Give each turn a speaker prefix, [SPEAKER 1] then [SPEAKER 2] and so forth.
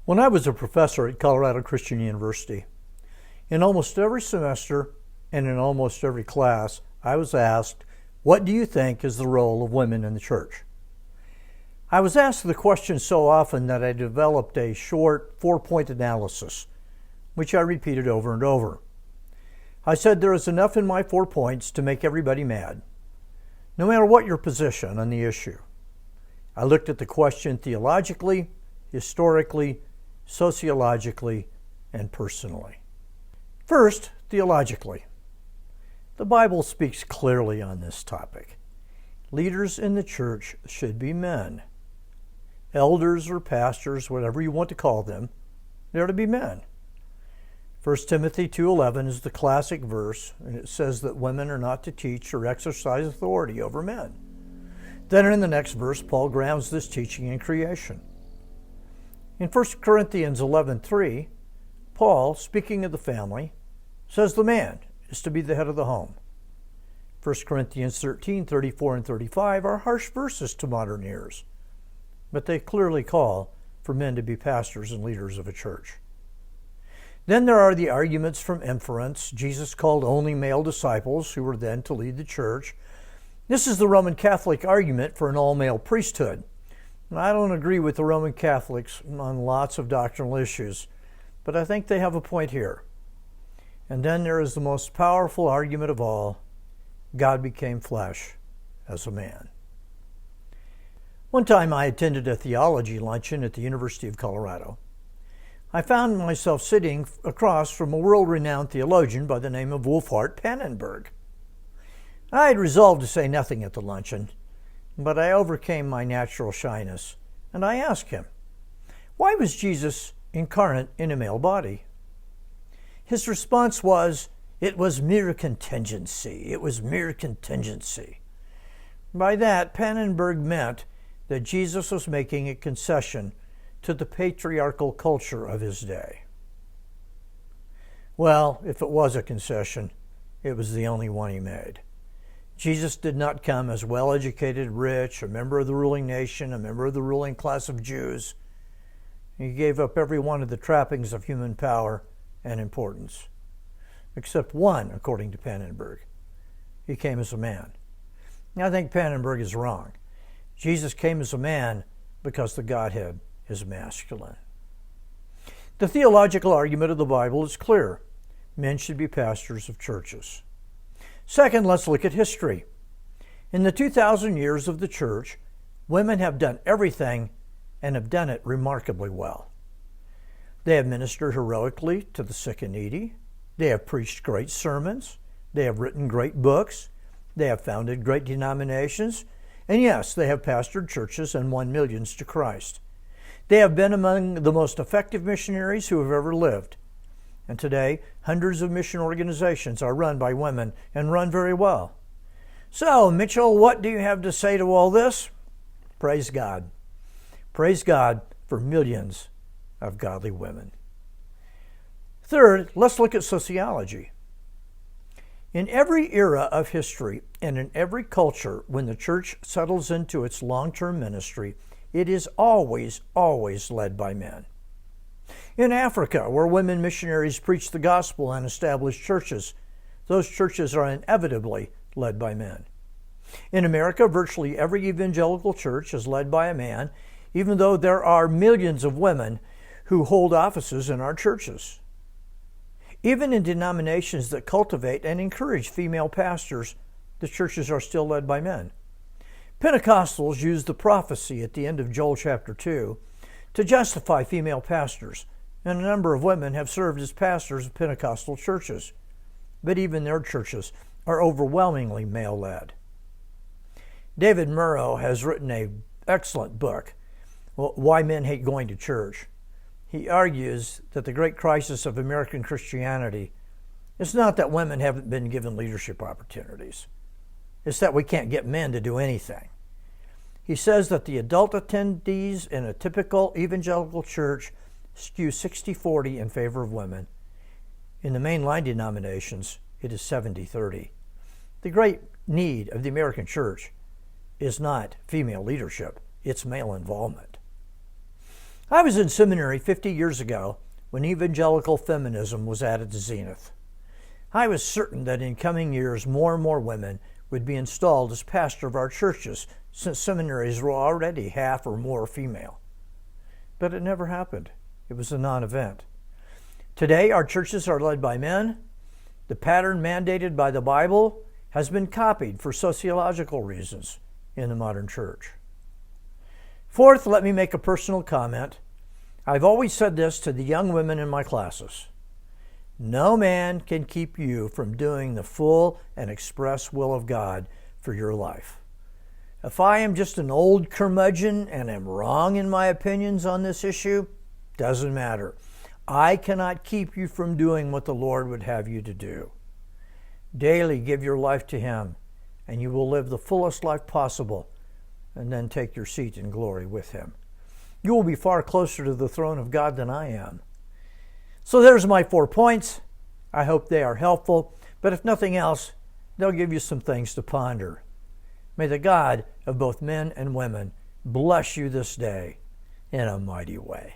[SPEAKER 1] When I was a professor at Colorado Christian University, in almost every semester and in almost every class, I was asked, "What do you think is the role of women in the church?" I was asked the question so often that I developed a short 4-point analysis, which I repeated over and over. I said there is enough in my 4 points to make everybody mad, no matter what your position on the issue. I looked at the question theologically, historically, sociologically, and personally. First, theologically. The Bible speaks clearly on this topic. Leaders in the church should be men. Elders or pastors, whatever you want to call them, they're to be men. 1 Timothy 2:11 is the classic verse, and it says that women are not to teach or exercise authority over men. Then in the next verse, Paul grounds this teaching in creation. In 1 Corinthians 11:3, Paul, speaking of the family, says the man is to be the head of the home. 1 Corinthians 13:34 and 35 are harsh verses to modern ears, but they clearly call for men to be pastors and leaders of a church. Then there are the arguments from inference. Jesus called only male disciples who were then to lead the church. This is the Roman Catholic argument for an all-male priesthood. I don't agree with the Roman Catholics on lots of doctrinal issues, but I think they have a point here. And then there is the most powerful argument of all: God became flesh as a man. One time I attended a theology luncheon at the University of Colorado. I found myself sitting across from a world-renowned theologian by the name of Wolfhart Pannenberg. I had resolved to say nothing at the luncheon, but I overcame my natural shyness, and I asked him, why was Jesus incarnate in a male body? His response was, it was mere contingency. It was mere contingency. By that, Pannenberg meant that Jesus was making a concession to the patriarchal culture of his day. Well, if it was a concession, it was the only one he made. Jesus did not come as well-educated, rich, a member of the ruling nation, a member of the ruling class of Jews. He gave up every one of the trappings of human power and importance, except one, according to Pannenberg. He came as a man. Now, I think Pannenberg is wrong. Jesus came as a man because the Godhead is masculine. The theological argument of the Bible is clear. Men should be pastors of churches. Second, let's look at history. In the 2,000 years of the church, women have done everything and have done it remarkably well. They have ministered heroically to the sick and needy. They have preached great sermons. They have written great books. They have founded great denominations. And yes, they have pastored churches and won millions to Christ. They have been among the most effective missionaries who have ever lived. And today, hundreds of mission organizations are run by women and run very well. So, Mitchell, what do you have to say to all this? Praise God. Praise God for millions of godly women. Third, let's look at sociology. In every era of history and in every culture, when the church settles into its long-term ministry, it is always led by men. In Africa, where women missionaries preach the gospel and establish churches, those churches are inevitably led by men. In America, virtually every evangelical church is led by a man, even though there are millions of women who hold offices in our churches. Even in denominations that cultivate and encourage female pastors, the churches are still led by men. Pentecostals use the prophecy at the end of Joel chapter 2 to justify female pastors, and a number of women have served as pastors of Pentecostal churches, but even their churches are overwhelmingly male-led. David Murrow has written an excellent book, Why Men Hate Going to Church. He argues that the great crisis of American Christianity is not that women haven't been given leadership opportunities. It's that we can't get men to do anything. He says that the adult attendees in a typical evangelical church skew 60-40 in favor of women. In the mainline denominations, it is 70-30. The great need of the American church is not female leadership, it's male involvement. I was in seminary 50 years ago when evangelical feminism was at its zenith. I was certain that in coming years more and more women would be installed as pastor of our churches, since seminaries were already half or more female. But it never happened. It was a non-event. Today, our churches are led by men. The pattern mandated by the Bible has been copied for sociological reasons in the modern church. Fourth, let me make a personal comment. I've always said this to the young women in my classes. No man can keep you from doing the full and express will of God for your life. If I am just an old curmudgeon and am wrong in my opinions on this issue, doesn't matter. I cannot keep you from doing what the Lord would have you to do. Daily give your life to Him, and you will live the fullest life possible, and then take your seat in glory with Him. You will be far closer to the throne of God than I am. So there's my 4 points. I hope they are helpful, but if nothing else, they'll give you some things to ponder. May the God of both men and women bless you this day in a mighty way.